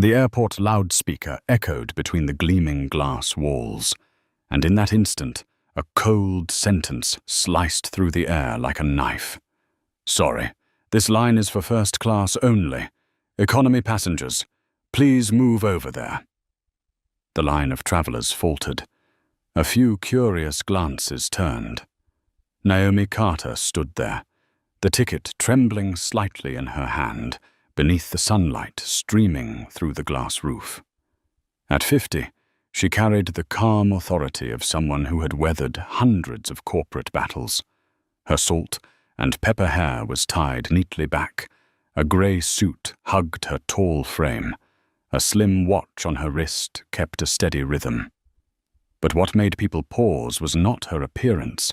The airport loudspeaker echoed between the gleaming glass walls, and in that instant, a cold sentence sliced through the air like a knife. "Sorry, this line is for first class only. Economy passengers, please move over there." The line of travelers faltered. A few curious glances turned. Naomi Carter stood there, the ticket trembling slightly in her hand, beneath the sunlight streaming through the glass roof. At 50, she carried the calm authority of someone who had weathered hundreds of corporate battles. Her salt and pepper hair was tied neatly back. A grey suit hugged her tall frame. A slim watch on her wrist kept a steady rhythm. But what made people pause was not her appearance.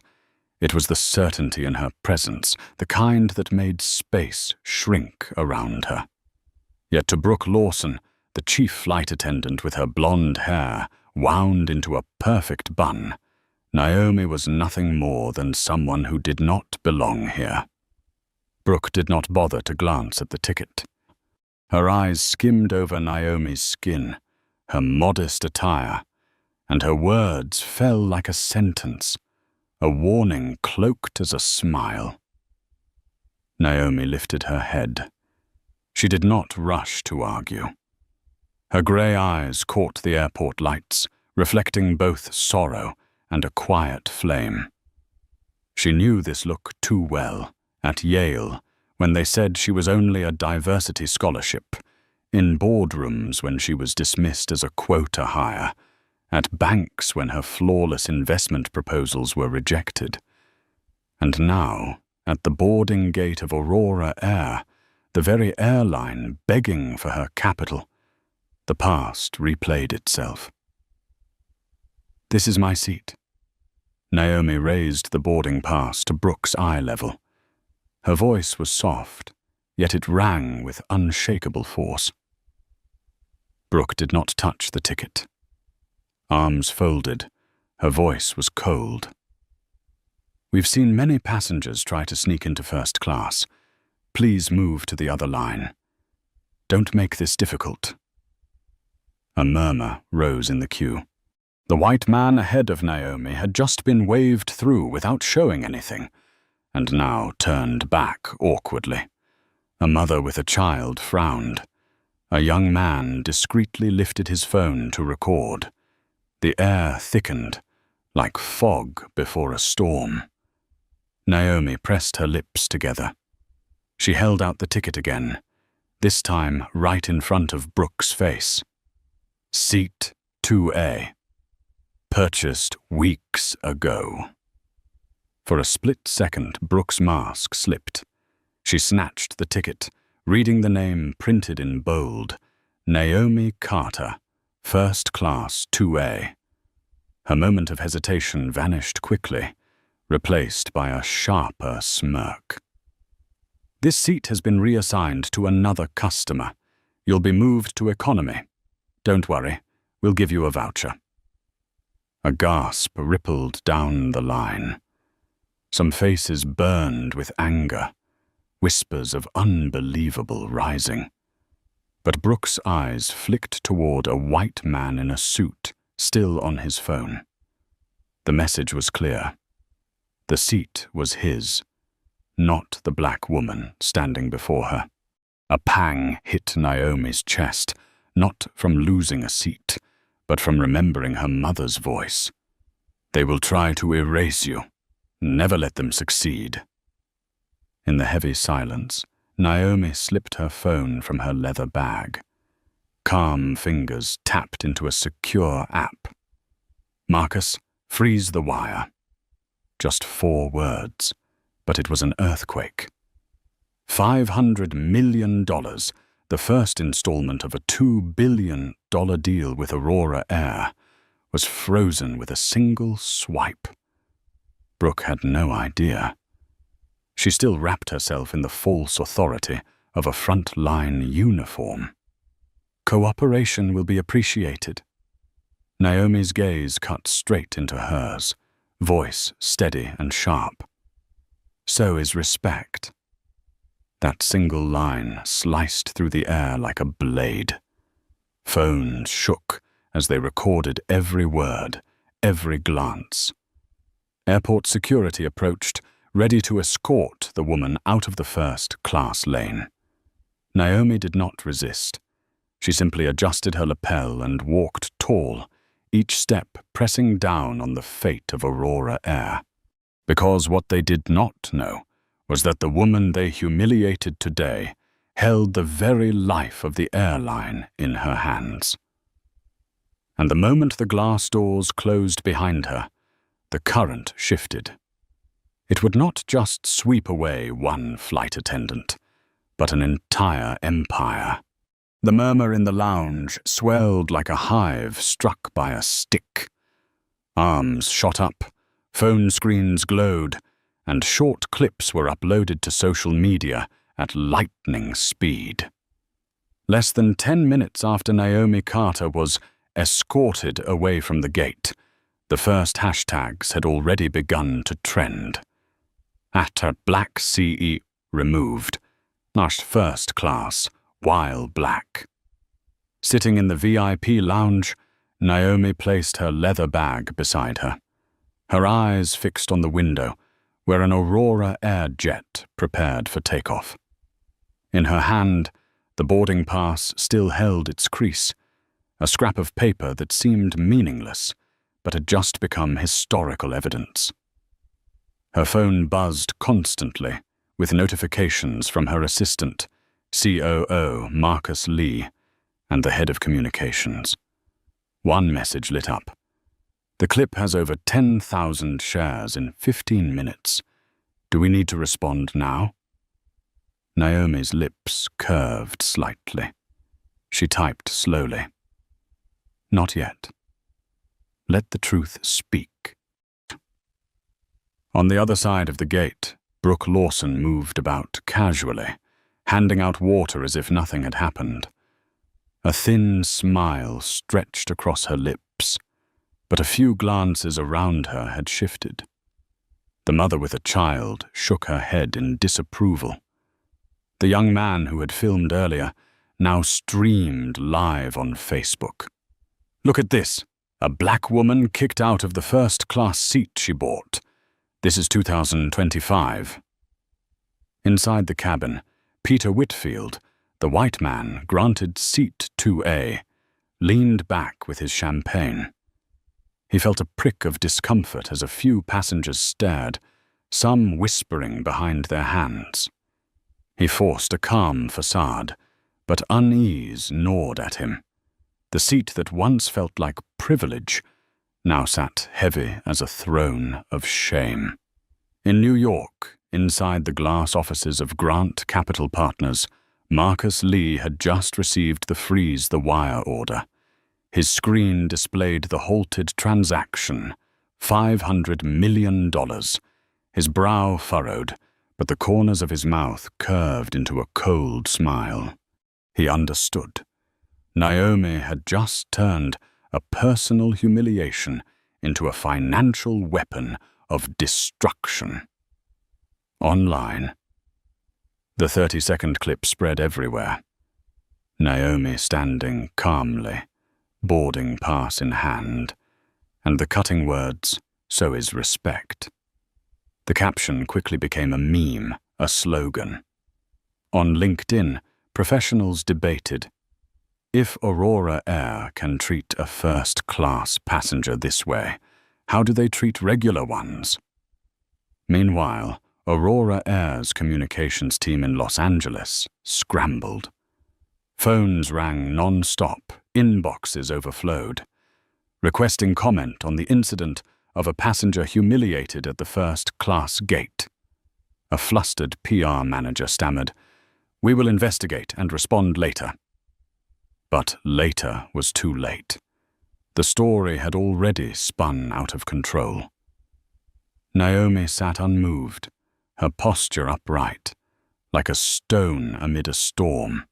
It was the certainty in her presence, the kind that made space shrink around her. Yet to Brooke Lawson, the chief flight attendant with her blonde hair wound into a perfect bun, Naomi was nothing more than someone who did not belong here. Brooke did not bother to glance at the ticket. Her eyes skimmed over Naomi's skin, her modest attire, and her words fell like a sentence, a warning cloaked as a smile. Naomi lifted her head. She did not rush to argue. Her grey eyes caught the airport lights, reflecting both sorrow and a quiet flame. She knew this look too well, at Yale, when they said she was only a diversity scholarship, in boardrooms when she was dismissed as a quota hire, at banks when her flawless investment proposals were rejected. And now, at the boarding gate of Aurora Air, the very airline begging for her capital, the past replayed itself. "This is my seat." Naomi raised the boarding pass to Brooke's eye level. Her voice was soft, yet it rang with unshakable force. Brooke did not touch the ticket. Arms folded, her voice was cold. "We've seen many passengers try to sneak into first class. Please move to the other line. Don't make this difficult." A murmur rose in the queue. The white man ahead of Naomi had just been waved through without showing anything, and now turned back awkwardly. A mother with a child frowned. A young man discreetly lifted his phone to record. The air thickened, like fog before a storm. Naomi pressed her lips together. She held out the ticket again, this time right in front of Brooke's face. Seat 2A. Purchased weeks ago. For a split second, Brooke's mask slipped. She snatched the ticket, reading the name printed in bold, Naomi Carter, First Class 2A. Her moment of hesitation vanished quickly, replaced by a sharper smirk. "This seat has been reassigned to another customer. You'll be moved to economy. Don't worry, we'll give you a voucher." A gasp rippled down the line. Some faces burned with anger, whispers of unbelievable rising. But Brooke's eyes flicked toward a white man in a suit, still on his phone. The message was clear. The seat was his, not the black woman standing before her. A pang hit Naomi's chest, not from losing a seat, but from remembering her mother's voice. "They will try to erase you. Never let them succeed." In the heavy silence, Naomi slipped her phone from her leather bag. Calm fingers tapped into a secure app. "Marcus, freeze the wire." Just 4 words, but it was an earthquake. $500 million, the first installment of a $2 billion deal with Aurora Air, was frozen with a single swipe. Brooke had no idea. She still wrapped herself in the false authority of a front-line uniform. "Cooperation will be appreciated." Naomi's gaze cut straight into hers, voice steady and sharp. "So is respect." That single line sliced through the air like a blade. Phones shook as they recorded every word, every glance. Airport security approached, ready to escort the woman out of the first-class lane. Naomi did not resist. She simply adjusted her lapel and walked tall, each step pressing down on the fate of Aurora Air. Because what they did not know was that the woman they humiliated today held the very life of the airline in her hands. And the moment the glass doors closed behind her, the current shifted. It would not just sweep away one flight attendant, but an entire empire. The murmur in the lounge swelled like a hive struck by a stick. Arms shot up, phone screens glowed, and short clips were uploaded to social media at lightning speed. Less than 10 minutes after Naomi Carter was escorted away from the gate, the first hashtags had already begun to trend. At her black CE removed, not first class, while black. Sitting in the VIP lounge, Naomi placed her leather bag beside her, her eyes fixed on the window where an Aurora Air jet prepared for takeoff. In her hand, the boarding pass still held its crease, a scrap of paper that seemed meaningless but had just become historical evidence. Her phone buzzed constantly, with notifications from her assistant, COO Marcus Lee, and the head of communications. One message lit up. The clip has over 10,000 shares in 15 minutes. Do we need to respond now? Naomi's lips curved slightly. She typed slowly. Not yet. Let the truth speak. On the other side of the gate, Brooke Lawson moved about casually, handing out water as if nothing had happened. A thin smile stretched across her lips, but a few glances around her had shifted. The mother with a child shook her head in disapproval. The young man who had filmed earlier now streamed live on Facebook. Look at this. A black woman kicked out of the first-class seat she bought. This is 2025. Inside the cabin, Peter Whitfield, the white man granted seat 2A, leaned back with his champagne. He felt a prick of discomfort as a few passengers stared, some whispering behind their hands. He forced a calm facade, but unease gnawed at him. The seat that once felt like privilege now sat heavy as a throne of shame. In New York, inside the glass offices of Grant Capital Partners, Marcus Lee had just received the freeze the wire order. His screen displayed the halted transaction, $500 million. His brow furrowed, but the corners of his mouth curved into a cold smile. He understood. Naomi had just turned a personal humiliation into a financial weapon of destruction. Online. The 30-second clip spread everywhere. Naomi standing calmly, boarding pass in hand, and the cutting words, "So is respect." The caption quickly became a meme, a slogan. On LinkedIn, professionals debated, if Aurora Air can treat a first-class passenger this way, how do they treat regular ones? Meanwhile, Aurora Air's communications team in Los Angeles scrambled. Phones rang non-stop, inboxes overflowed. Requesting comment on the incident of a passenger humiliated at the first-class gate. A flustered PR manager stammered, "We will investigate and respond later." But later was too late. The story had already spun out of control. Naomi sat unmoved, her posture upright, like a stone amid a storm.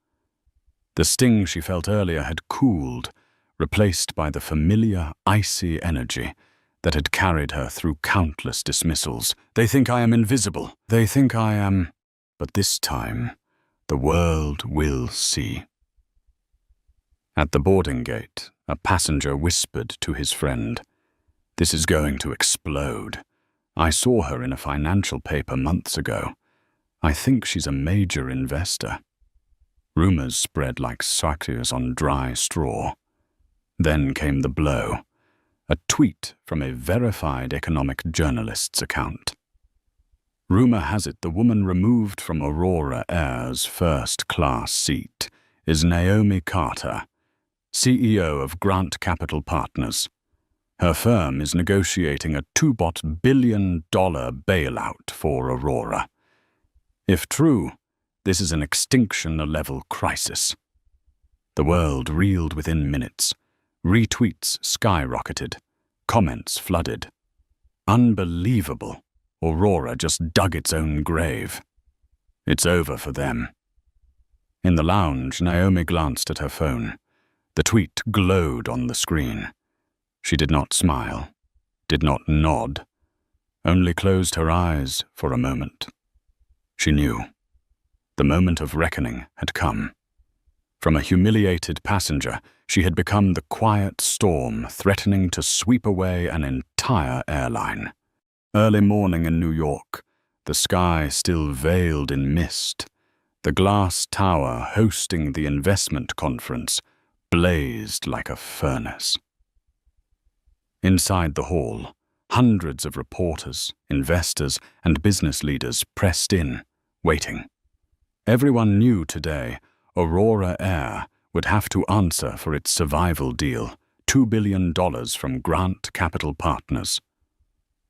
The sting she felt earlier had cooled, replaced by the familiar, icy energy that had carried her through countless dismissals. They think I am invisible. They think I am... But this time, the world will see. At the boarding gate, a passenger whispered to his friend, "This is going to explode. I saw her in a financial paper months ago. I think she's a major investor." Rumors spread like cyclones on dry straw. Then came the blow. A tweet from a verified economic journalist's account. Rumor has it the woman removed from Aurora Air's first-class seat is Naomi Carter, CEO of Grant Capital Partners. Her firm is negotiating a $2 billion bailout for Aurora. If true, this is an extinction-level crisis. The world reeled within minutes. Retweets skyrocketed. Comments flooded. Unbelievable. Aurora just dug its own grave. It's over for them. In the lounge, Naomi glanced at her phone. The tweet glowed on the screen. She did not smile, did not nod, only closed her eyes for a moment. She knew. The moment of reckoning had come. From a humiliated passenger, she had become the quiet storm threatening to sweep away an entire airline. Early morning in New York, the sky still veiled in mist. The glass tower hosting the investment conference blazed like a furnace. Inside the hall, hundreds of reporters, investors, and business leaders pressed in, waiting. Everyone knew today Aurora Air would have to answer for its survival deal, $2 billion from Grant Capital Partners.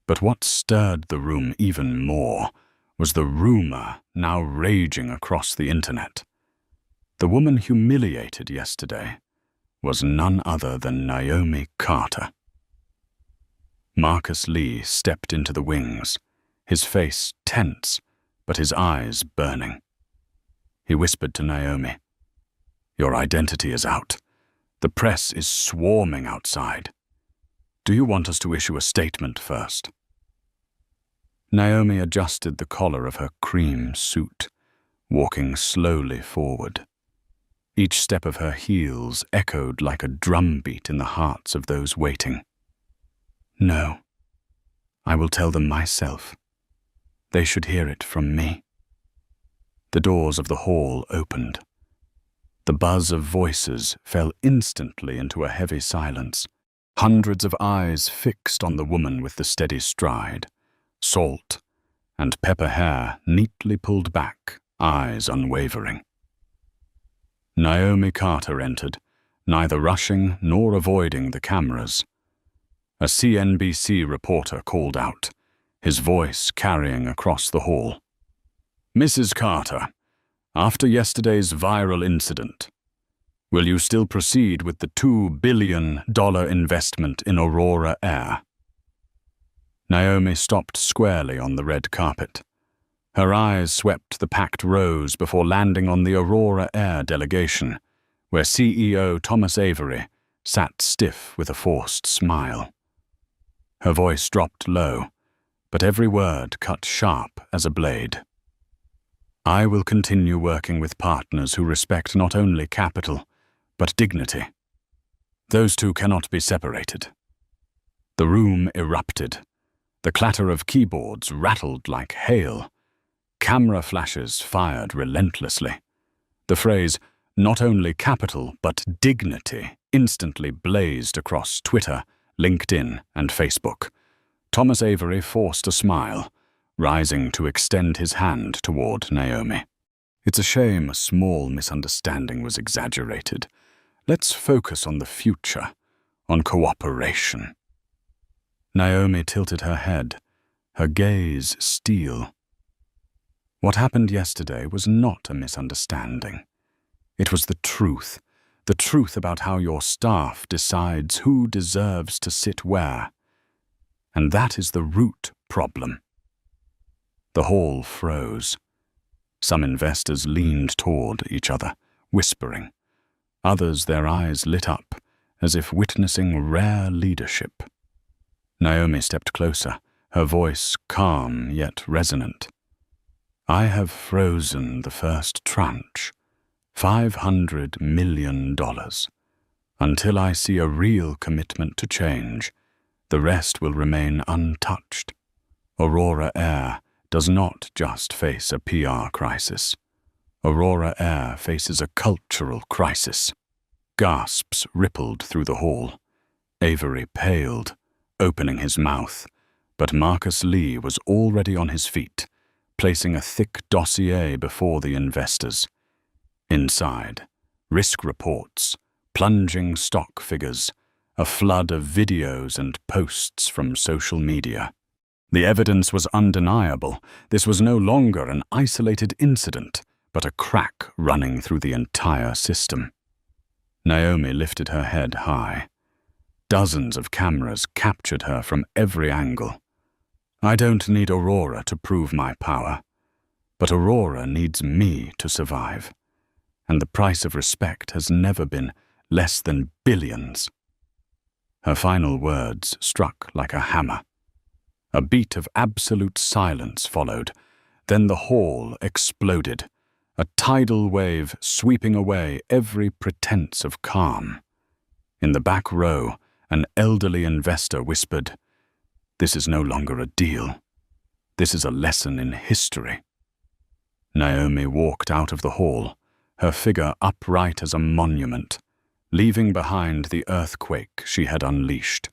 But what stirred the room even more was the rumor now raging across the internet. The woman humiliated yesterday was none other than Naomi Carter. Marcus Lee stepped into the wings, his face tense, but his eyes burning. He whispered to Naomi, "Your identity is out. The press is swarming outside. Do you want us to issue a statement first?" Naomi adjusted the collar of her cream suit, walking slowly forward. Each step of her heels echoed like a drumbeat in the hearts of those waiting. "No, I will tell them myself. They should hear it from me." The doors of the hall opened. The buzz of voices fell instantly into a heavy silence. Hundreds of eyes fixed on the woman with the steady stride, salt and pepper hair neatly pulled back, eyes unwavering. Naomi Carter entered, neither rushing nor avoiding the cameras. A CNBC reporter called out, his voice carrying across the hall. "Mrs. Carter, after yesterday's viral incident, will you still proceed with the $2 billion investment in Aurora Air?" Naomi stopped squarely on the red carpet. Her eyes swept the packed rows before landing on the Aurora Air delegation, where CEO Thomas Avery sat stiff with a forced smile. Her voice dropped low, but every word cut sharp as a blade. "I will continue working with partners who respect not only capital, but dignity. Those two cannot be separated." The room erupted. The clatter of keyboards rattled like hail. Camera flashes fired relentlessly. The phrase, "not only capital, but dignity," instantly blazed across Twitter, LinkedIn, and Facebook. Thomas Avery forced a smile, rising to extend his hand toward Naomi. "It's a shame a small misunderstanding was exaggerated. Let's focus on the future, on cooperation." Naomi tilted her head, her gaze steel. What happened yesterday was not a misunderstanding. It was the truth about how your staff decides who deserves to sit where. And that is the root problem. The hall froze. Some investors leaned toward each other, whispering. Others, their eyes lit up, as if witnessing rare leadership. Naomi stepped closer, her voice calm yet resonant. "I have frozen the first tranche, $500 million. Until I see a real commitment to change, the rest will remain untouched. Aurora Air does not just face a PR crisis. Aurora Air faces a cultural crisis. Gasps rippled through the hall. Avery paled, opening his mouth, but Marcus Lee was already on his feet, placing a thick dossier before the investors. Inside, risk reports, plunging stock figures, a flood of videos and posts from social media. The evidence was undeniable. This was no longer an isolated incident, but a crack running through the entire system. Naomi lifted her head high. Dozens of cameras captured her from every angle. I don't need Aurora to prove my power, but Aurora needs me to survive. And the price of respect has never been less than billions. Her final words struck like a hammer. A beat of absolute silence followed. Then the hall exploded, a tidal wave sweeping away every pretense of calm. In the back row, an elderly investor whispered, "This is no longer a deal. This is a lesson in history." Naomi walked out of the hall, her figure upright as a monument, leaving behind the earthquake she had unleashed.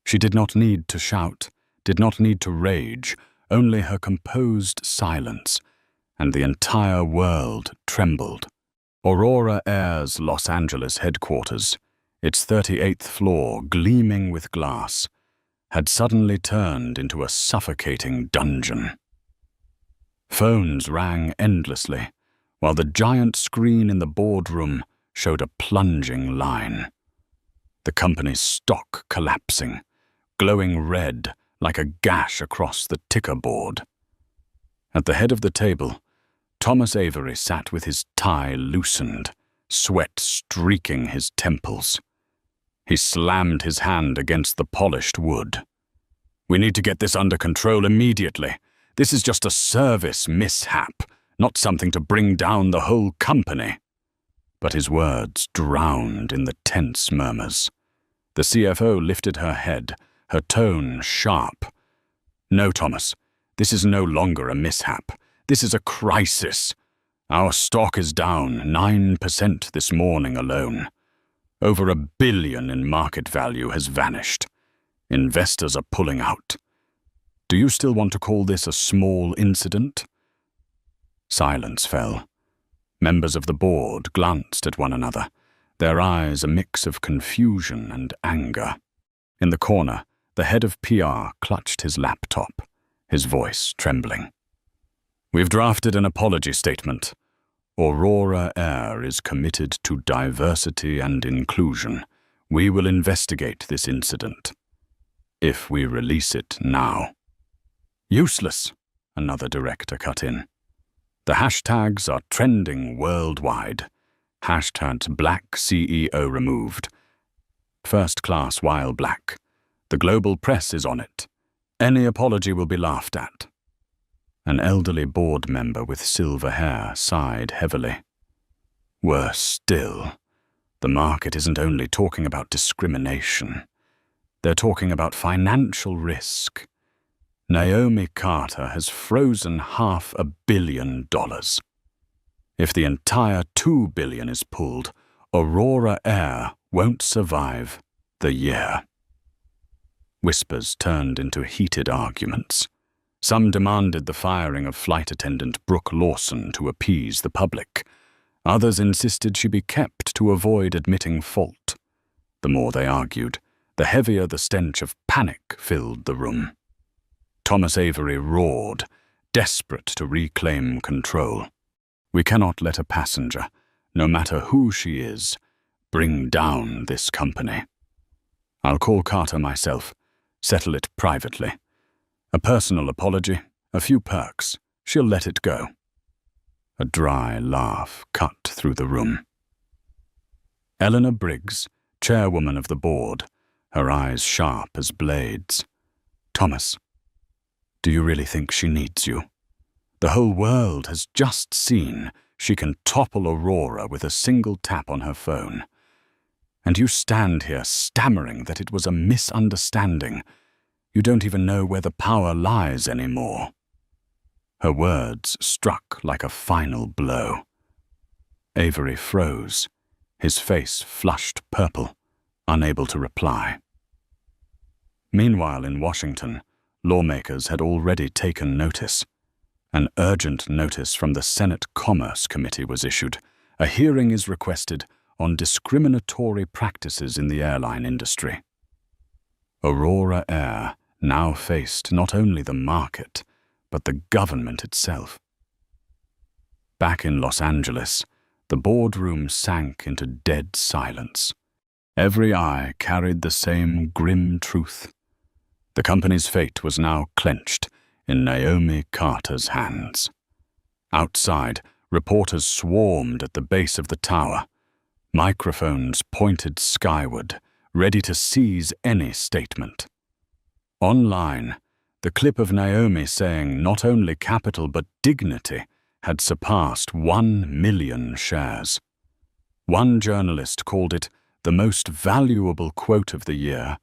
She did not need to shout, did not need to rage, only her composed silence, and the entire world trembled. Aurora Air's Los Angeles headquarters, its 38th floor gleaming with glass, had suddenly turned into a suffocating dungeon. Phones rang endlessly, while the giant screen in the boardroom showed a plunging line. The company's stock collapsing, glowing red like a gash across the ticker board. At the head of the table, Thomas Avery sat with his tie loosened, sweat streaking his temples. He slammed his hand against the polished wood. "We need to get this under control immediately. This is just a service mishap, not something to bring down the whole company." But his words drowned in the tense murmurs. The CFO lifted her head, her tone sharp. "No, Thomas, this is no longer a mishap. This is a crisis. Our stock is down 9% this morning alone. Over $1 billion in market value has vanished. Investors are pulling out. Do you still want to call this a small incident?" Silence fell. Members of the board glanced at one another, their eyes a mix of confusion and anger. In the corner, the head of PR clutched his laptop, his voice trembling. "We've drafted an apology statement. Aurora Air is committed to diversity and inclusion. We will investigate this incident. If we release it now." "Useless," another director cut in. "The hashtags are trending worldwide. Hashtag Black CEO removed. First class while black. The global press is on it. Any apology will be laughed at." An elderly board member with silver hair sighed heavily. "Worse still, the market isn't only talking about discrimination. They're talking about financial risk. Naomi Carter has frozen $500 million. If the entire $2 billion is pulled, Aurora Air won't survive the year." Whispers turned into heated arguments. Some demanded the firing of flight attendant Brooke Lawson to appease the public. Others insisted she be kept to avoid admitting fault. The more they argued, the heavier the stench of panic filled the room. Thomas Avery roared, desperate to reclaim control. "We cannot let a passenger, no matter who she is, bring down this company. I'll call Carter myself, settle it privately. A personal apology, a few perks. She'll let it go." A dry laugh cut through the room. Eleanor Briggs, chairwoman of the board, her eyes sharp as blades. "Thomas, do you really think she needs you? The whole world has just seen she can topple Aurora with a single tap on her phone. And you stand here stammering that it was a misunderstanding. You don't even know where the power lies anymore." Her words struck like a final blow. Avery froze, his face flushed purple, unable to reply. Meanwhile, in Washington, lawmakers had already taken notice. An urgent notice from the Senate Commerce Committee was issued. A hearing is requested on discriminatory practices in the airline industry. Aurora Air now faced not only the market, but the government itself. Back in Los Angeles, the boardroom sank into dead silence. Every eye carried the same grim truth. The company's fate was now clenched in Naomi Carter's hands. Outside, reporters swarmed at the base of the tower. Microphones pointed skyward, ready to seize any statement. Online, the clip of Naomi saying not only capital but dignity had surpassed 1 million shares. One journalist called it the most valuable quote of the year,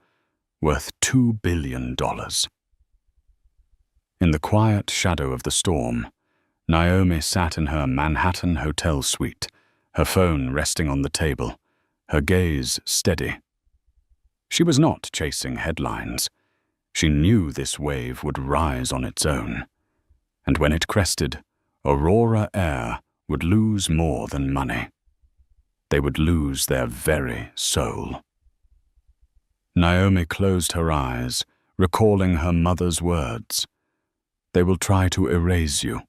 worth $2 billion. In the quiet shadow of the storm, Naomi sat in her Manhattan hotel suite, her phone resting on the table, her gaze steady. She was not chasing headlines. She knew this wave would rise on its own. And when it crested, Aurora Air would lose more than money. They would lose their very soul. Naomi closed her eyes, recalling her mother's words. "They will try to erase you.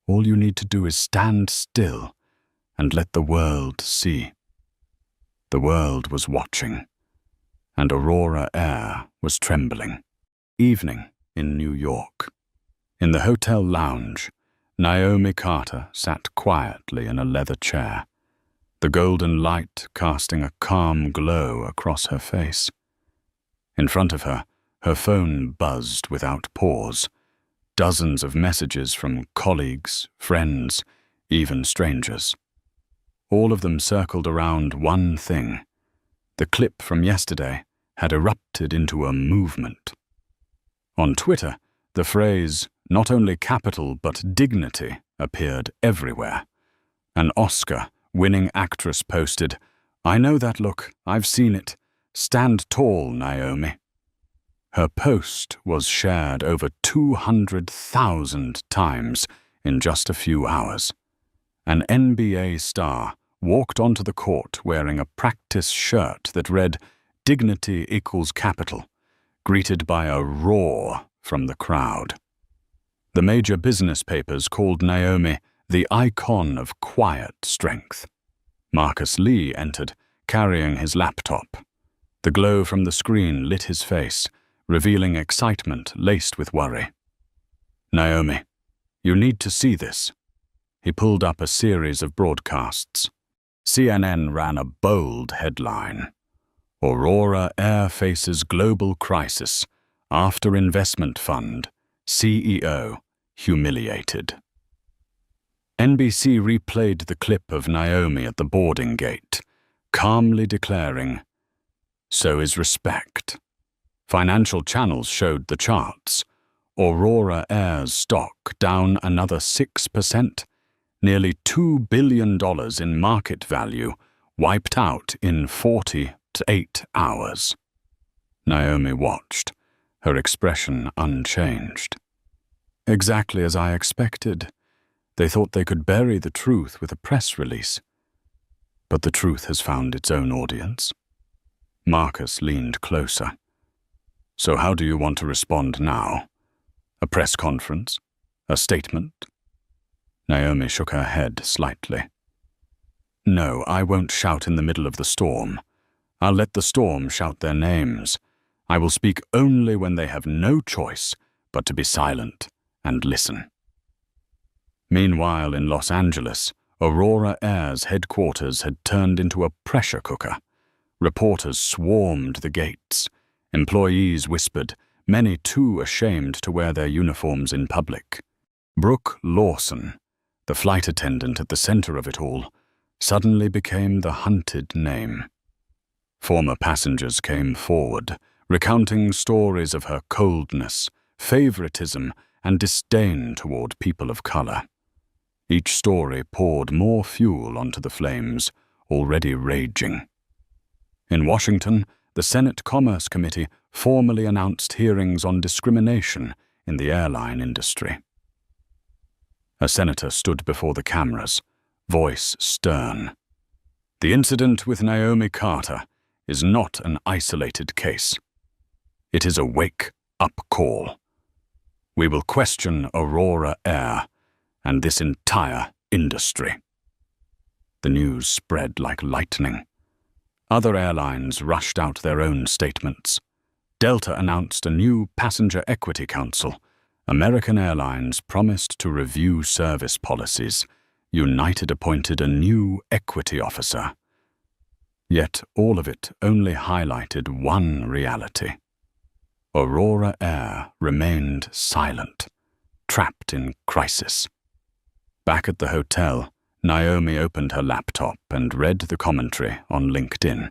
All you need to do is stand still and let the world see." The world was watching, and Aurora Air was trembling. Evening in New York. In the hotel lounge, Naomi Carter sat quietly in a leather chair, the golden light casting a calm glow across her face. In front of her, her phone buzzed without pause. Dozens of messages from colleagues, friends, even strangers. All of them circled around one thing. The clip from yesterday had erupted into a movement. On Twitter, the phrase, "not only capital but dignity," appeared everywhere. An Oscar-winning actress posted, "I know that look, I've seen it. Stand tall, Naomi." Her post was shared over 200,000 times in just a few hours. An NBA star walked onto the court wearing a practice shirt that read, "Dignity equals capital," greeted by a roar from the crowd. The major business papers called Naomi the icon of quiet strength. Marcus Lee entered, carrying his laptop. The glow from the screen lit his face, revealing excitement laced with worry. "Naomi, you need to see this." He pulled up a series of broadcasts. CNN ran a bold headline. "Aurora Air faces global crisis after investment fund, CEO humiliated." NBC replayed the clip of Naomi at the boarding gate, calmly declaring, "So is respect." Financial channels showed the charts. Aurora Air's stock down another 6%, nearly $2 billion in market value, wiped out in 48 hours. Naomi watched, her expression unchanged. "Exactly as I expected. They thought they could bury the truth with a press release. But the truth has found its own audience." Marcus leaned closer. "So how do you want to respond now? A press conference? A statement?" Naomi shook her head slightly. "No, I won't shout in the middle of the storm. I'll let the storm shout their names. I will speak only when they have no choice but to be silent and listen." Meanwhile, in Los Angeles, Aurora Air's headquarters had turned into a pressure cooker. Reporters swarmed the gates. Employees whispered, many too ashamed to wear their uniforms in public. Brooke Lawson, the flight attendant at the center of it all, suddenly became the hunted name. Former passengers came forward, recounting stories of her coldness, favoritism, and disdain toward people of color. Each story poured more fuel onto the flames, already raging. In Washington, the Senate Commerce Committee formally announced hearings on discrimination in the airline industry. A senator stood before the cameras, voice stern. The incident with Naomi Carter is not an isolated case. It is a wake-up call. We will question Aurora Air and this entire industry. The news spread like lightning. Other airlines rushed out their own statements. Delta announced a new passenger equity council. American Airlines promised to review service policies. United appointed a new equity officer. Yet all of it only highlighted one reality. Aurora Air remained silent, trapped in crisis. Back at the hotel, Naomi opened her laptop and read the commentary on LinkedIn.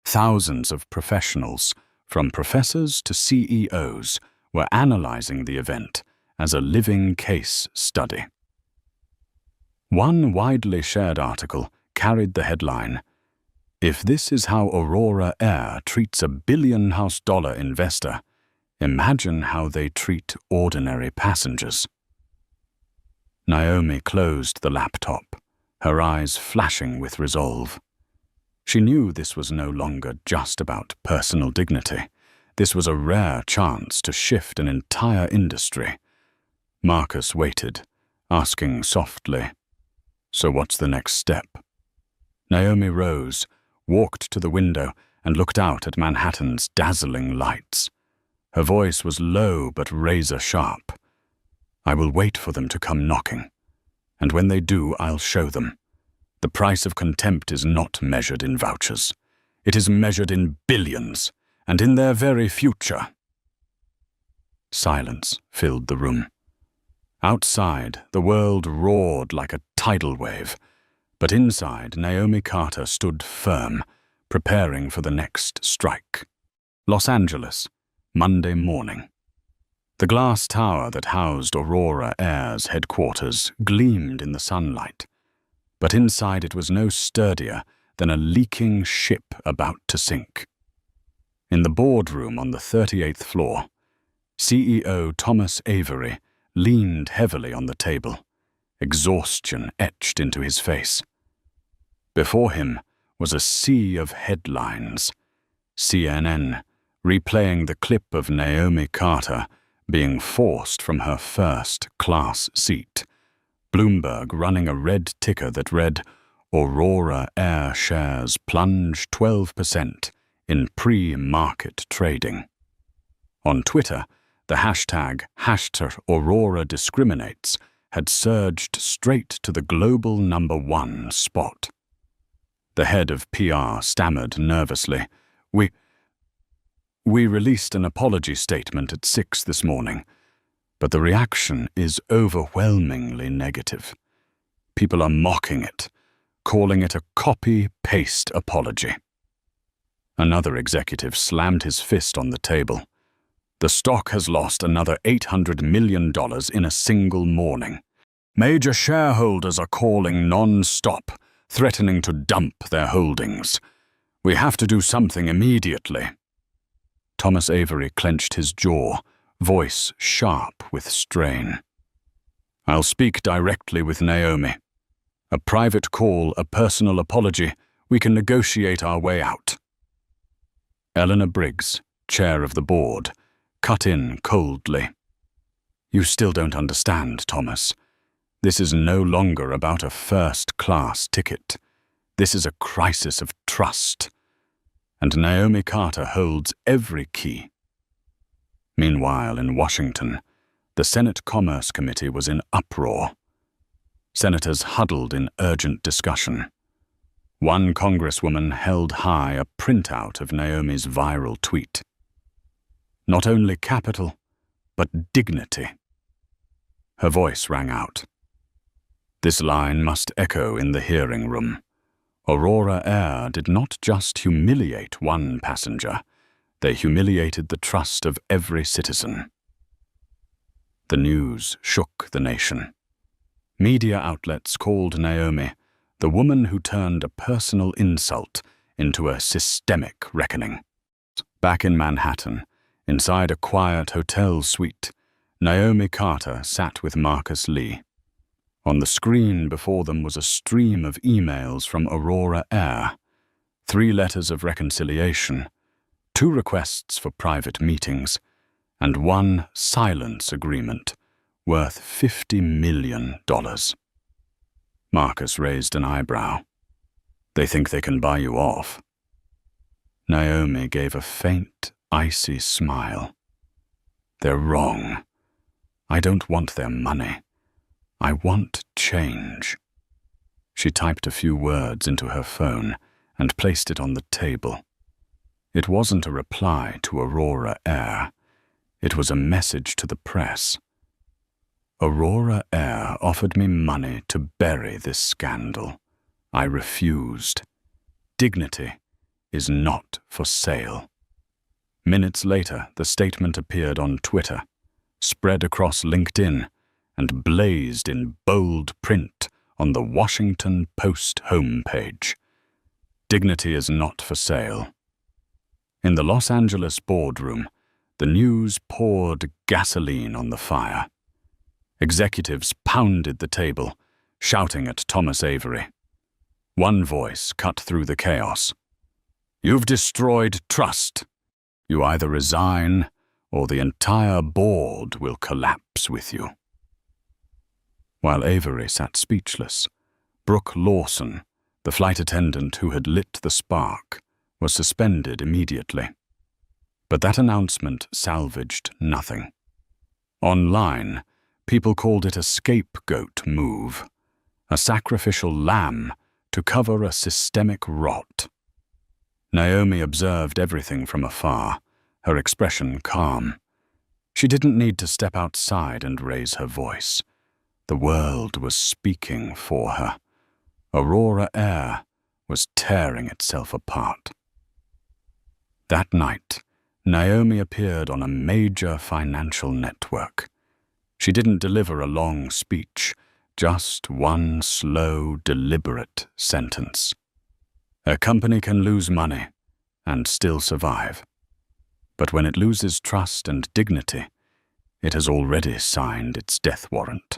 Thousands of professionals, from professors to CEOs, were analyzing the event as a living case study. One widely shared article carried the headline, "If this is how Aurora Air treats a billion-dollar investor, imagine how they treat ordinary passengers." Naomi closed the laptop, her eyes flashing with resolve. She knew this was no longer just about personal dignity. This was a rare chance to shift an entire industry. Marcus waited, asking softly, "So what's the next step?" Naomi rose, walked to the window, and looked out at Manhattan's dazzling lights. Her voice was low but razor-sharp. "I will wait for them to come knocking, and when they do, I'll show them. The price of contempt is not measured in vouchers. It is measured in billions, and in their very future." Silence filled the room. Outside, the world roared like a tidal wave, but inside, Naomi Carter stood firm, preparing for the next strike. Los Angeles, Monday morning. The glass tower that housed Aurora Air's headquarters gleamed in the sunlight, but inside it was no sturdier than a leaking ship about to sink. In the boardroom on the 38th floor, CEO Thomas Avery leaned heavily on the table, exhaustion etched into his face. Before him was a sea of headlines. CNN replaying the clip of Naomi Carter being forced from her first-class seat. Bloomberg running a red ticker that read, "Aurora Air shares plunge 12% in pre-market trading." On Twitter, the hashtag #AuroraDiscriminates had surged straight to the global #1 spot. The head of PR stammered nervously, We released an apology statement at 6 this morning, but the reaction is overwhelmingly negative. People are mocking it, calling it a copy-paste apology." Another executive slammed his fist on the table. "The stock has lost another $800 million in a single morning. Major shareholders are calling non-stop, threatening to dump their holdings. We have to do something immediately." Thomas Avery clenched his jaw, voice sharp with strain. "I'll speak directly with Naomi. A private call, a personal apology. We can negotiate our way out." Eleanor Briggs, chair of the board, cut in coldly. "You still don't understand, Thomas. This is no longer about a first-class ticket. This is a crisis of trust. And Naomi Carter holds every key." Meanwhile, in Washington, the Senate Commerce Committee was in uproar. Senators huddled in urgent discussion. One congresswoman held high a printout of Naomi's viral tweet. "Not only capital, but dignity." Her voice rang out. This line must echo in the hearing room. Aurora Air did not just humiliate one passenger, they humiliated the trust of every citizen. The news shook the nation. Media outlets called Naomi the woman who turned a personal insult into a systemic reckoning. Back in Manhattan, inside a quiet hotel suite, Naomi Carter sat with Marcus Lee. On the screen before them was a stream of emails from Aurora Air, 3 letters of reconciliation, 2 requests for private meetings, and 1 silence agreement worth $50 million. Marcus raised an eyebrow. They think they can buy you off. Naomi gave a faint, icy smile. They're wrong. I don't want their money. I want change. She typed a few words into her phone and placed it on the table. It wasn't a reply to Aurora Air. It was a message to the press. Aurora Air offered me money to bury this scandal. I refused. Dignity is not for sale. Minutes later, the statement appeared on Twitter, spread across LinkedIn, and blazed in bold print on the Washington Post homepage. Dignity is not for sale. In the Los Angeles boardroom, the news poured gasoline on the fire. Executives pounded the table, shouting at Thomas Avery. One voice cut through the chaos. You've destroyed trust. You either resign, or the entire board will collapse with you. While Avery sat speechless, Brooke Lawson, the flight attendant who had lit the spark, was suspended immediately. But that announcement salvaged nothing. Online, people called it a scapegoat move, a sacrificial lamb to cover a systemic rot. Naomi observed everything from afar, her expression calm. She didn't need to step outside and raise her voice. The world was speaking for her. Aurora Air was tearing itself apart. That night, Naomi appeared on a major financial network. She didn't deliver a long speech, just one slow, deliberate sentence. A company can lose money and still survive. But when it loses trust and dignity, it has already signed its death warrant.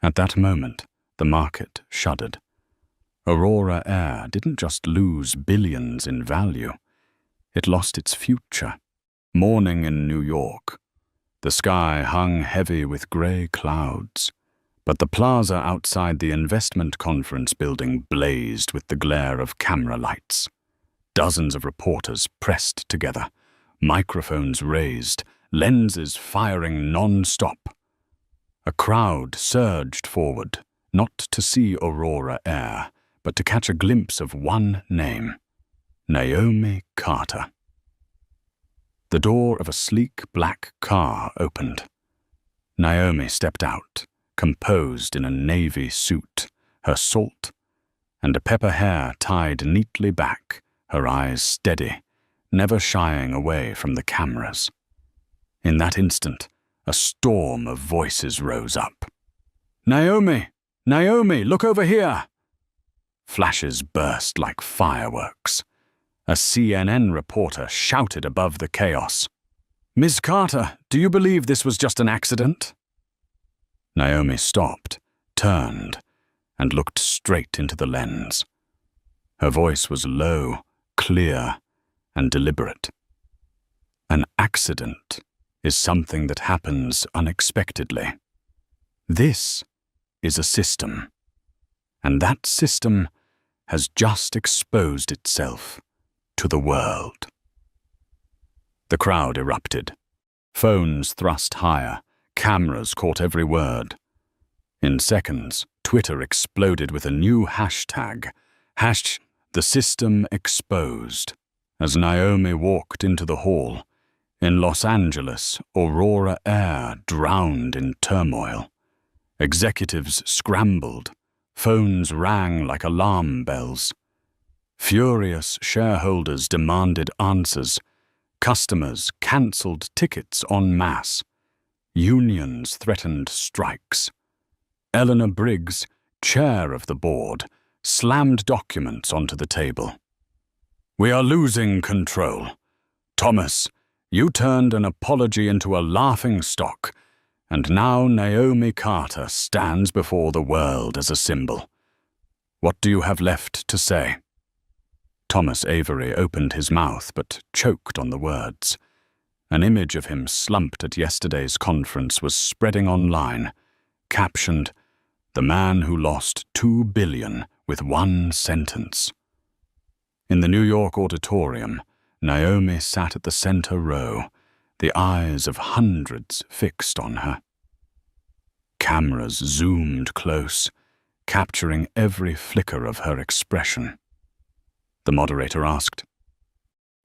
At that moment, the market shuddered. Aurora Air didn't just lose billions in value. It lost its future. Morning in New York. The sky hung heavy with gray clouds, but the plaza outside the investment conference building blazed with the glare of camera lights. Dozens of reporters pressed together, microphones raised, lenses firing non-stop. A crowd surged forward, not to see Aurora Air, but to catch a glimpse of one name, Naomi Carter. The door of a sleek black car opened. Naomi stepped out, composed in a navy suit, her salt and a pepper hair tied neatly back, her eyes steady, never shying away from the cameras. In that instant, a storm of voices rose up. "Naomi! Naomi, look over here!" Flashes burst like fireworks. A CNN reporter shouted above the chaos. "Ms. Carter, do you believe this was just an accident?" Naomi stopped, turned, and looked straight into the lens. Her voice was low, clear, and deliberate. An accident is something that happens unexpectedly. This is a system, and that system has just exposed itself to the world. The crowd erupted. Phones thrust higher, cameras caught every word. In seconds, Twitter exploded with a new hashtag, #The System Exposed. As Naomi walked into the hall, in Los Angeles, Aurora Air drowned in turmoil. Executives scrambled, Phones rang like alarm bells. Furious shareholders demanded answers. Customers cancelled tickets en masse. Unions threatened strikes. Eleanor Briggs, chair of the board, slammed documents onto the table. "We are losing control. Thomas, you turned an apology into a laughing stock, and now Naomi Carter stands before the world as a symbol. What do you have left to say?" Thomas Avery opened his mouth but choked on the words. An image of him slumped at yesterday's conference was spreading online, captioned, "The man who lost $2 billion with one sentence." In the New York auditorium, Naomi sat at the center row, the eyes of hundreds fixed on her. Cameras zoomed close, capturing every flicker of her expression. The moderator asked,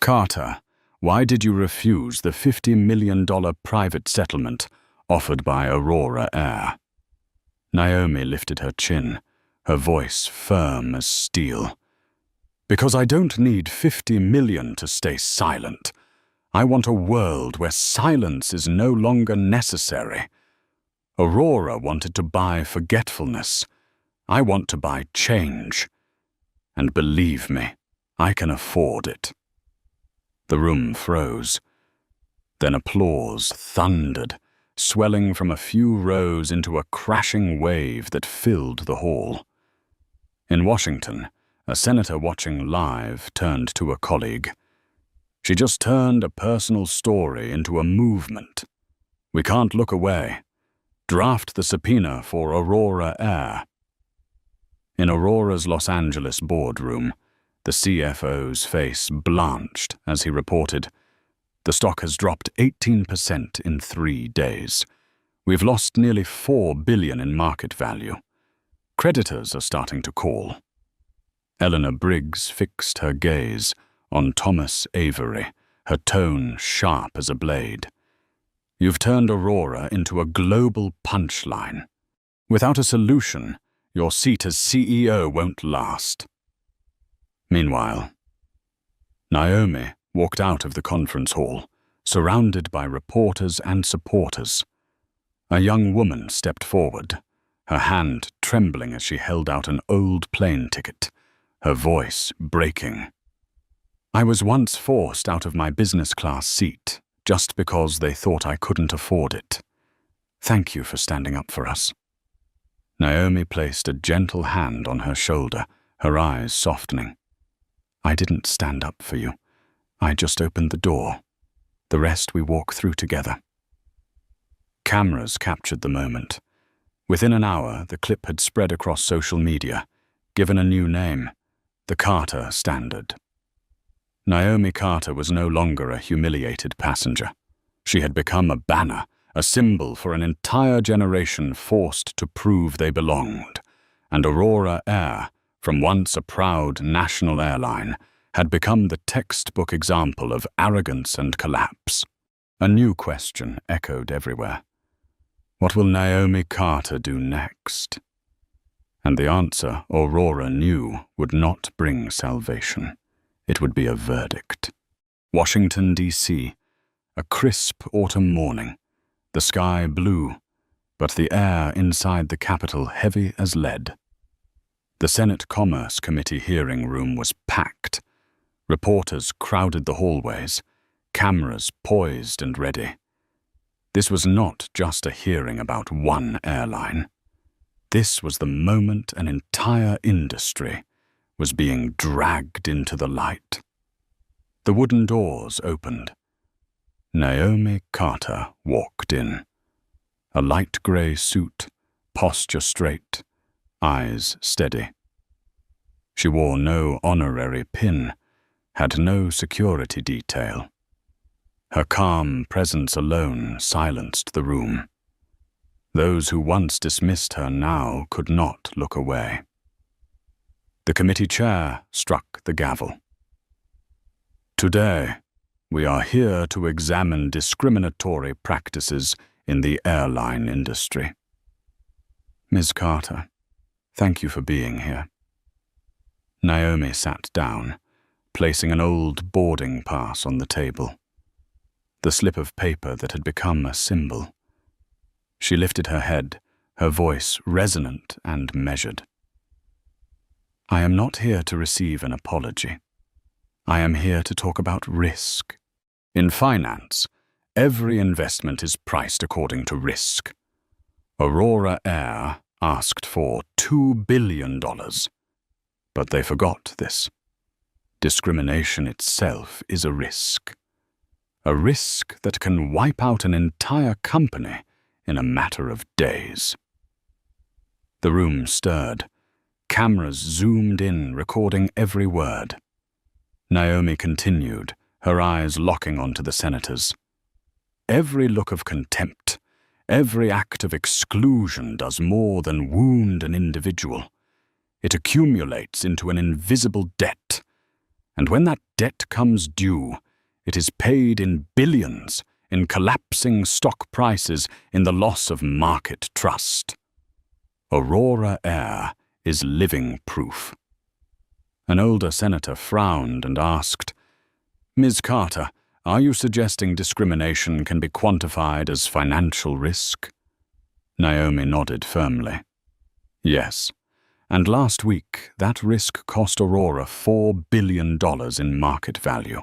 "Carter, why did you refuse the $50 million private settlement offered by Aurora Air?" Naomi lifted her chin, her voice firm as steel. "Because I don't need $50 million to stay silent. I want a world where silence is no longer necessary. Aurora wanted to buy forgetfulness. I want to buy change. And believe me, I can afford it." The room froze. Then applause thundered, swelling from a few rows into a crashing wave that filled the hall. In Washington, a senator watching live turned to a colleague. "She just turned a personal story into a movement. We can't look away. Draft the subpoena for Aurora Air." In Aurora's Los Angeles boardroom, the CFO's face blanched as he reported, "The stock has dropped 18% in 3 days. We've lost nearly $4 billion in market value. Creditors are starting to call." Eleanor Briggs fixed her gaze on Thomas Avery, her tone sharp as a blade. "You've turned Aurora into a global punchline. Without a solution, your seat as CEO won't last." Meanwhile, Naomi walked out of the conference hall, surrounded by reporters and supporters. A young woman stepped forward, her hand trembling as she held out an old plane ticket, her voice breaking. "I was once forced out of my business class seat just because they thought I couldn't afford it. Thank you for standing up for us." Naomi placed a gentle hand on her shoulder, her eyes softening. "I didn't stand up for you. I just opened the door. The rest we walk through together." Cameras captured the moment. Within an hour, the clip had spread across social media, given a new name, the Carter Standard. Naomi Carter was no longer a humiliated passenger. She had become a banner, a symbol for an entire generation forced to prove they belonged, and Aurora Air, from once a proud national airline, had become the textbook example of arrogance and collapse. A new question echoed everywhere. What will Naomi Carter do next? And the answer Aurora knew would not bring salvation. It would be a verdict. Washington, D.C., a crisp autumn morning, the sky blue, but the air inside the Capitol heavy as lead. The Senate Commerce Committee hearing room was packed. Reporters crowded the hallways, cameras poised and ready. This was not just a hearing about one airline. This was the moment an entire industry was being dragged into the light. The wooden doors opened. Naomi Carter walked in. A light grey suit, posture straight, eyes steady. She wore no honorary pin, had no security detail. Her calm presence alone silenced the room. Those who once dismissed her now could not look away. The committee chair struck the gavel. Today, we are here to examine discriminatory practices in the airline industry. Ms. Carter, Thank you for being here. Naomi sat down, placing an old boarding pass on the table, the slip of paper that had become a symbol. She lifted her head, her voice resonant and measured. I am not here to receive an apology. I am here to talk about risk. In finance, every investment is priced according to risk. Aurora Air asked for $2 billion, but they forgot this. Discrimination itself is a risk that can wipe out an entire company in a matter of days. The room stirred. Cameras zoomed in, recording every word. Naomi continued, her eyes locking onto the senators. Every look of contempt, every act of exclusion does more than wound an individual. It accumulates into an invisible debt, and when that debt comes due, it is paid in billions, in collapsing stock prices, in the loss of market trust. Aurora Air is living proof. An older senator frowned and asked, Ms. Carter, are you suggesting discrimination can be quantified as financial risk? Naomi nodded firmly. Yes, and last week that risk cost Aurora $4 billion in market value.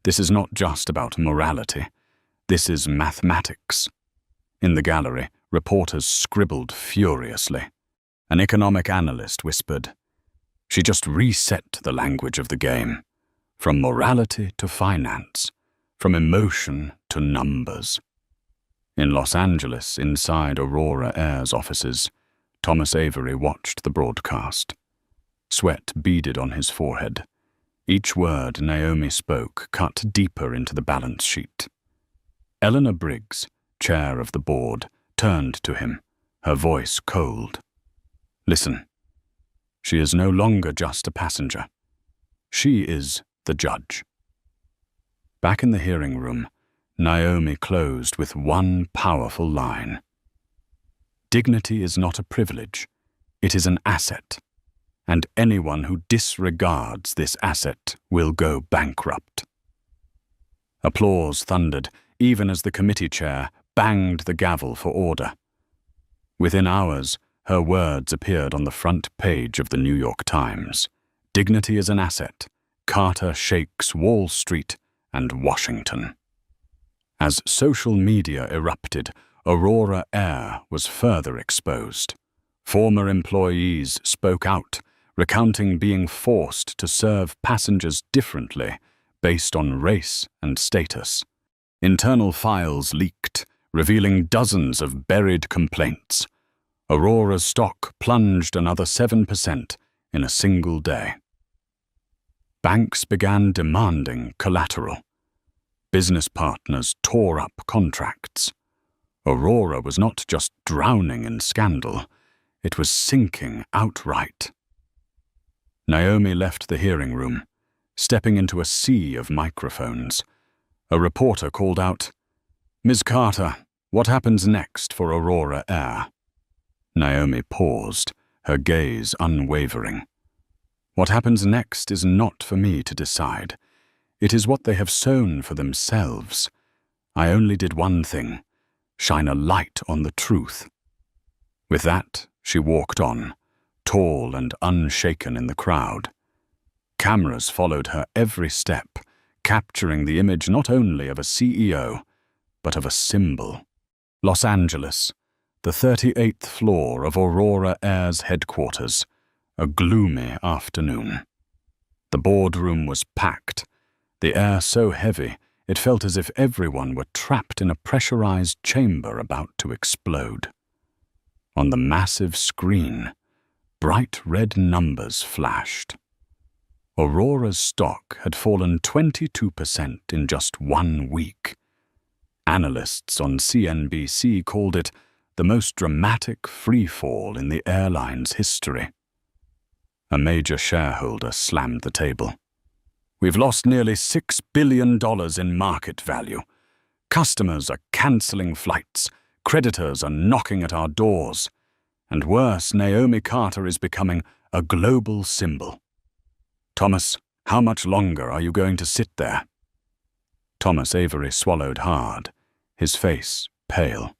This is not just about morality. This is mathematics. In the gallery, reporters scribbled furiously. An economic analyst whispered, She just reset the language of the game, from morality to finance, from emotion to numbers. In Los Angeles, inside Aurora Air's offices, Thomas Avery watched the broadcast. Sweat beaded on his forehead. Each word Naomi spoke cut deeper into the balance sheet. Eleanor Briggs, chair of the board, turned to him, her voice cold. Listen, she is no longer just a passenger. She is the judge. Back in the hearing room, Naomi closed with one powerful line. Dignity is not a privilege, it is an asset, and anyone who disregards this asset will go bankrupt. Applause thundered, even as the committee chair banged the gavel for order. Within hours, her words appeared on the front page of the New York Times. Dignity is an asset. Carter shakes Wall Street and Washington. As social media erupted, Aurora Air was further exposed. Former employees spoke out, recounting being forced to serve passengers differently based on race and status. Internal files leaked, revealing dozens of buried complaints. Aurora's stock plunged another 7% in a single day. Banks began demanding collateral. Business partners tore up contracts. Aurora was not just drowning in scandal, it was sinking outright. Naomi left the hearing room, stepping into a sea of microphones. A reporter called out, Ms. Carter, what happens next for Aurora Air? Naomi paused, her gaze unwavering. What happens next is not for me to decide. It is what they have sown for themselves. I only did one thing, shine a light on the truth. With that, she walked on, tall and unshaken in the crowd. Cameras followed her every step, capturing the image not only of a CEO, but of a symbol. Los Angeles, the 38th floor of Aurora Air's headquarters, a gloomy afternoon. The boardroom was packed, the air so heavy it felt as if everyone were trapped in a pressurized chamber about to explode. On the massive screen, bright red numbers flashed. Aurora's stock had fallen 22% in just 1 week. Analysts on CNBC called it the most dramatic freefall in the airline's history. A major shareholder slammed the table. We've lost nearly $6 billion in market value. Customers are canceling flights. Creditors are knocking at our doors. And worse, Naomi Carter is becoming a global symbol. Thomas, how much longer are you going to sit there? Thomas Avery swallowed hard, his face pale.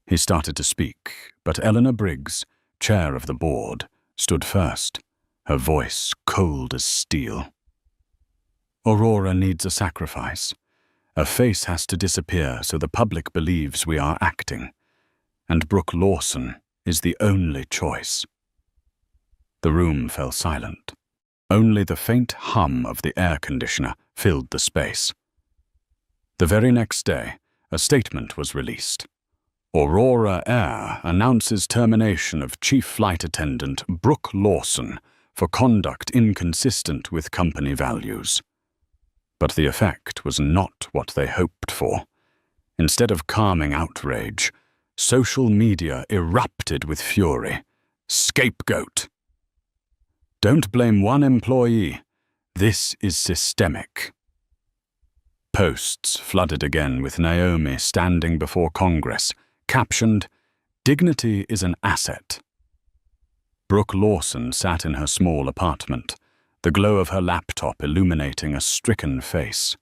He started to speak, but Eleanor Briggs, chair of the board, stood first, her voice cold as steel. Aurora needs a sacrifice. A face has to disappear so the public believes we are acting, and Brooke Lawson is the only choice. The room fell silent. Only the faint hum of the air conditioner filled the space. The very next day, a statement was released. Aurora Air announces termination of Chief Flight Attendant Brooke Lawson for conduct inconsistent with company values. But the effect was not what they hoped for. Instead of calming outrage, social media erupted with fury. Scapegoat! Don't blame one employee. This is systemic. Posts flooded again with Naomi standing before Congress, captioned, "Dignity is an asset." Brooke Lawson sat in her small apartment, the glow of her laptop illuminating a stricken face.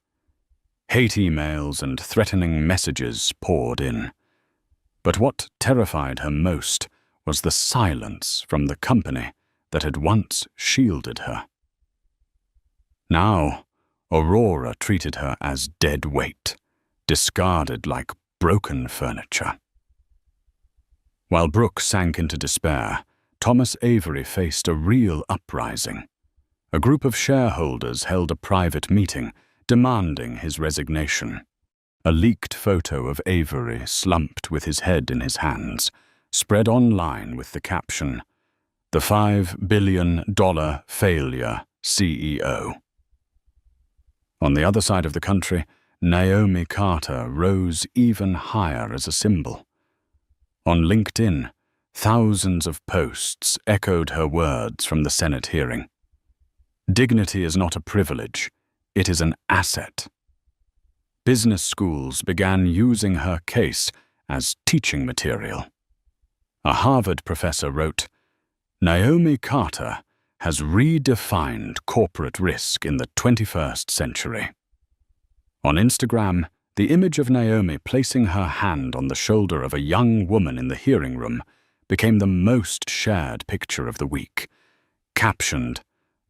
Hate emails and threatening messages poured in. But what terrified her most was the silence from the company that had once shielded her. Now, Aurora treated her as dead weight, discarded like broken furniture. While Brooke sank into despair, Thomas Avery faced a real uprising. A group of shareholders held a private meeting, demanding his resignation. A leaked photo of Avery slumped with his head in his hands, spread online with the caption, "The $5 billion failure CEO." On the other side of the country, Naomi Carter rose even higher as a symbol. On LinkedIn, thousands of posts echoed her words from the Senate hearing. Dignity is not a privilege, it is an asset. Business schools began using her case as teaching material. A Harvard professor wrote, "Naomi Carter has redefined corporate risk in the 21st century." On Instagram, the image of Naomi placing her hand on the shoulder of a young woman in the hearing room became the most shared picture of the week. Captioned,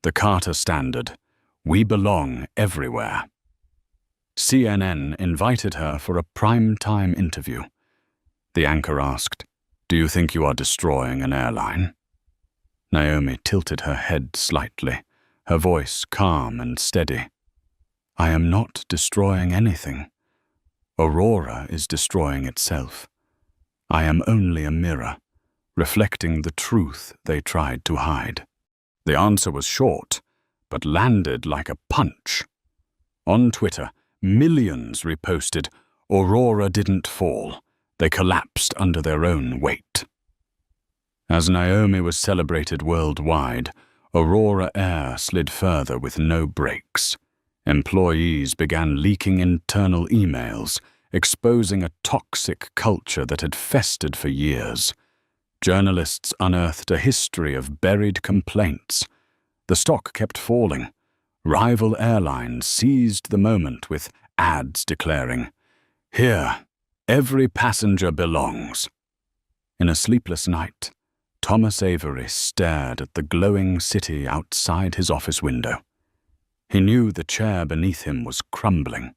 "The Carter Standard, we belong everywhere." CNN invited her for a prime-time interview. The anchor asked, "Do you think you are destroying an airline?" Naomi tilted her head slightly, her voice calm and steady. "I am not destroying anything. Aurora is destroying itself. I am only a mirror, reflecting the truth they tried to hide." The answer was short, but landed like a punch. On Twitter, millions reposted, "Aurora didn't fall. They collapsed under their own weight." As Naomi was celebrated worldwide, Aurora Air slid further with no brakes. Employees began leaking internal emails, exposing a toxic culture that had festered for years. Journalists unearthed a history of buried complaints. The stock kept falling. Rival airlines seized the moment with ads declaring, "Here, every passenger belongs." In a sleepless night, Thomas Avery stared at the glowing city outside his office window. He knew the chair beneath him was crumbling,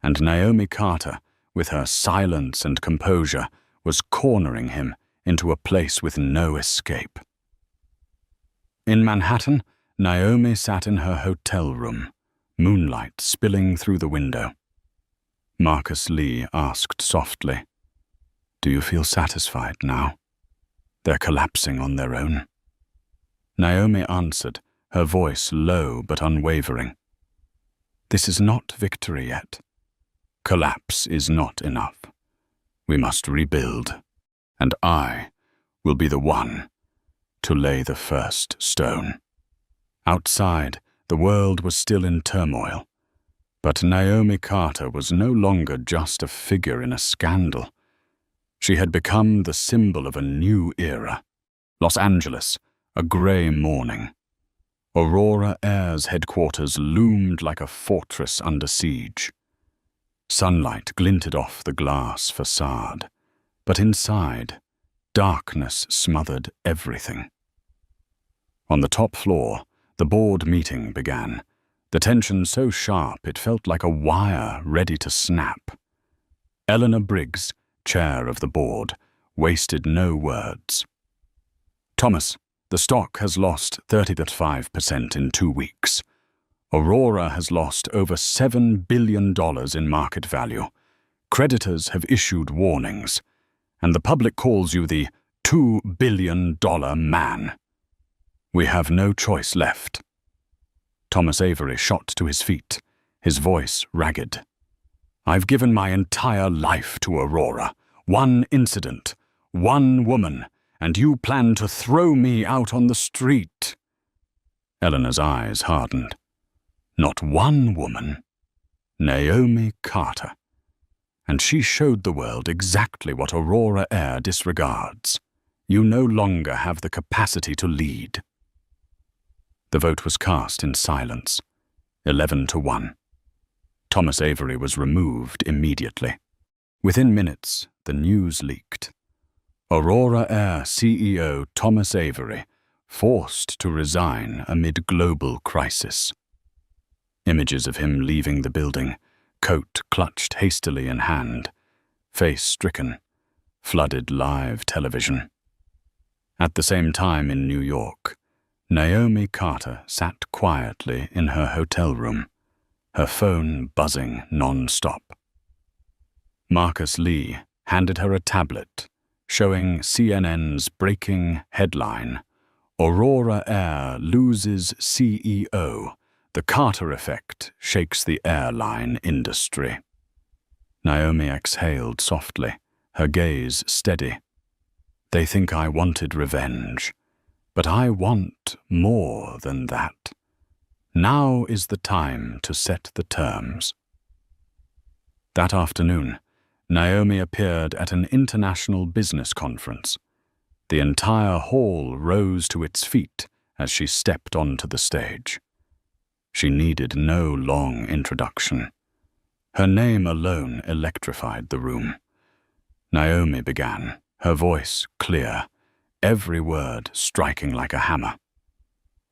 and Naomi Carter, with her silence and composure, was cornering him into a place with no escape. In Manhattan, Naomi sat in her hotel room, moonlight spilling through the window. Marcus Lee asked softly, "Do you feel satisfied now? They're collapsing on their own." Naomi answered, her voice low but unwavering. "This is not victory yet. Collapse is not enough. We must rebuild, and I will be the one to lay the first stone." Outside, the world was still in turmoil, but Naomi Carter was no longer just a figure in a scandal. She had become the symbol of a new era. Los Angeles, a grey morning. Aurora Air's headquarters loomed like a fortress under siege. Sunlight glinted off the glass facade, but inside, darkness smothered everything. On the top floor, the board meeting began, the tension so sharp it felt like a wire ready to snap. Eleanor Briggs, chair of the board, wasted no words. "Thomas, the stock has lost 35% in 2 weeks. Aurora has lost over $7 billion in market value. Creditors have issued warnings, and the public calls you the $2 billion man. We have no choice left." Thomas Avery shot to his feet, his voice ragged. "I've given my entire life to Aurora. One incident, one woman, and you plan to throw me out on the street." Eleanor's eyes hardened. Not one woman. Naomi Carter. And she showed the world exactly what Aurora Air disregards. You no longer have the capacity to lead. The vote was cast in silence, 11-1. Thomas Avery was removed immediately. Within minutes, the news leaked. Aurora Air CEO Thomas Avery forced to resign amid global crisis. Images of him leaving the building, coat clutched hastily in hand, face stricken, flooded live television. At the same time in New York, Naomi Carter sat quietly in her hotel room, her phone buzzing non-stop. Marcus Lee handed her a tablet showing CNN's breaking headline, "Aurora Air loses CEO. The Carter effect shakes the airline industry." Naomi exhaled softly, her gaze steady. "They think I wanted revenge, but I want more than that. Now is the time to set the terms." That afternoon, Naomi appeared at an international business conference. The entire hall rose to its feet as she stepped onto the stage. She needed no long introduction. Her name alone electrified the room. Naomi began, her voice clear, every word striking like a hammer.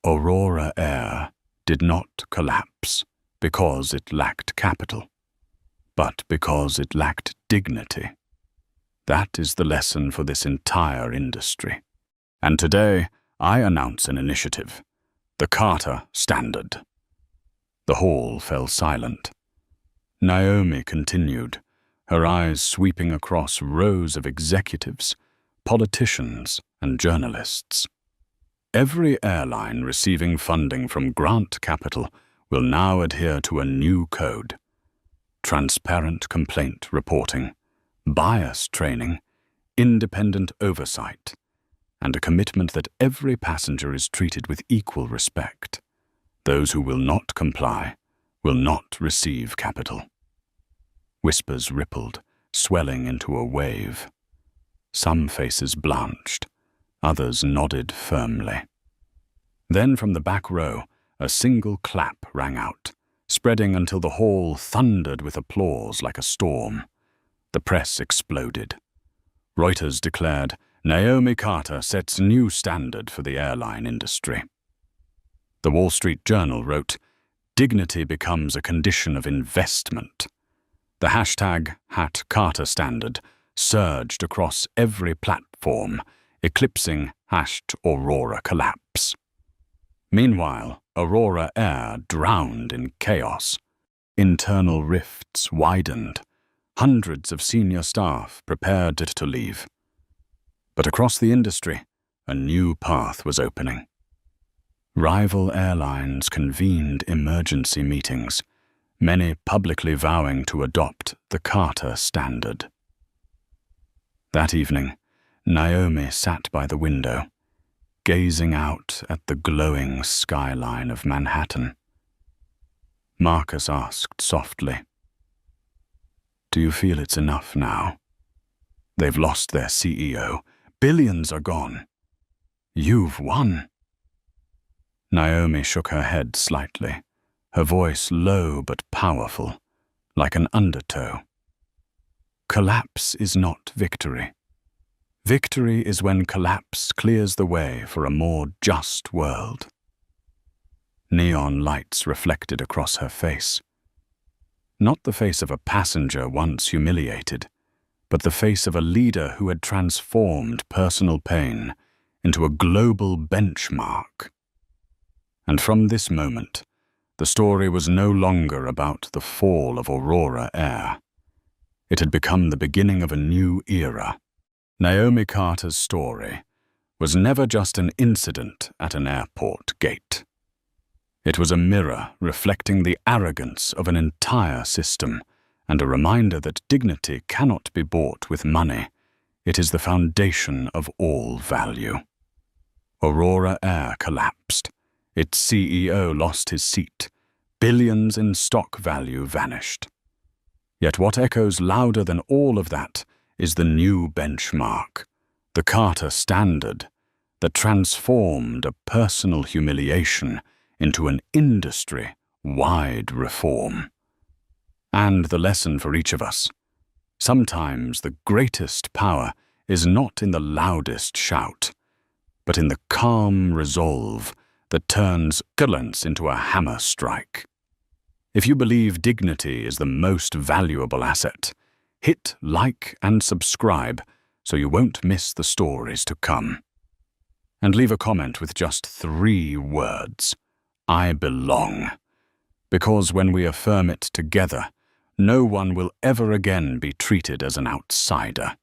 Aurora Air did not collapse because it lacked capital, but because it lacked dignity. That is the lesson for this entire industry. And today, I announce an initiative, the Carter Standard. The hall fell silent. Naomi continued, her eyes sweeping across rows of executives, politicians, and journalists. Every airline receiving funding from grant capital will now adhere to a new code. Transparent complaint reporting, bias training, independent oversight, and a commitment that every passenger is treated with equal respect. Those who will not comply will not receive capital. Whispers rippled, swelling into a wave. Some faces blanched, others nodded firmly. Then from the back row, a single clap rang out, spreading until the hall thundered with applause like a storm. The press exploded. Reuters declared, "Naomi Carter sets new standard for the airline industry." The Wall Street Journal wrote, "Dignity becomes a condition of investment." The hashtag #CarterStandard surged across every platform, eclipsing #AuroraCollapse. Meanwhile, Aurora Air drowned in chaos. Internal rifts widened. Hundreds of senior staff prepared to leave. But across the industry, a new path was opening. Rival airlines convened emergency meetings, many publicly vowing to adopt the Carter Standard. That evening, Naomi sat by the window, gazing out at the glowing skyline of Manhattan. Marcus asked softly, "Do you feel it's enough now?" They've lost their CEO. Billions are gone. You've won. Naomi shook her head slightly, her voice low but powerful, like an undertow. Collapse is not victory. Victory is when collapse clears the way for a more just world. Neon lights reflected across her face. Not the face of a passenger once humiliated, but the face of a leader who had transformed personal pain into a global benchmark. And from this moment, the story was no longer about the fall of Aurora Air. It had become the beginning of a new era. Naomi Carter's story was never just an incident at an airport gate. It was a mirror reflecting the arrogance of an entire system and a reminder that dignity cannot be bought with money. It is the foundation of all value. Aurora Air collapsed. Its CEO lost his seat. Billions in stock value vanished. Yet what echoes louder than all of that is the new benchmark, the Carter Standard, that transformed a personal humiliation into an industry-wide reform. And the lesson for each of us: sometimes the greatest power is not in the loudest shout, but in the calm resolve that turns violence into a hammer strike. If you believe dignity is the most valuable asset, hit like and subscribe so you won't miss the stories to come. And leave a comment with just 3 words: I belong. Because when we affirm it together, no one will ever again be treated as an outsider.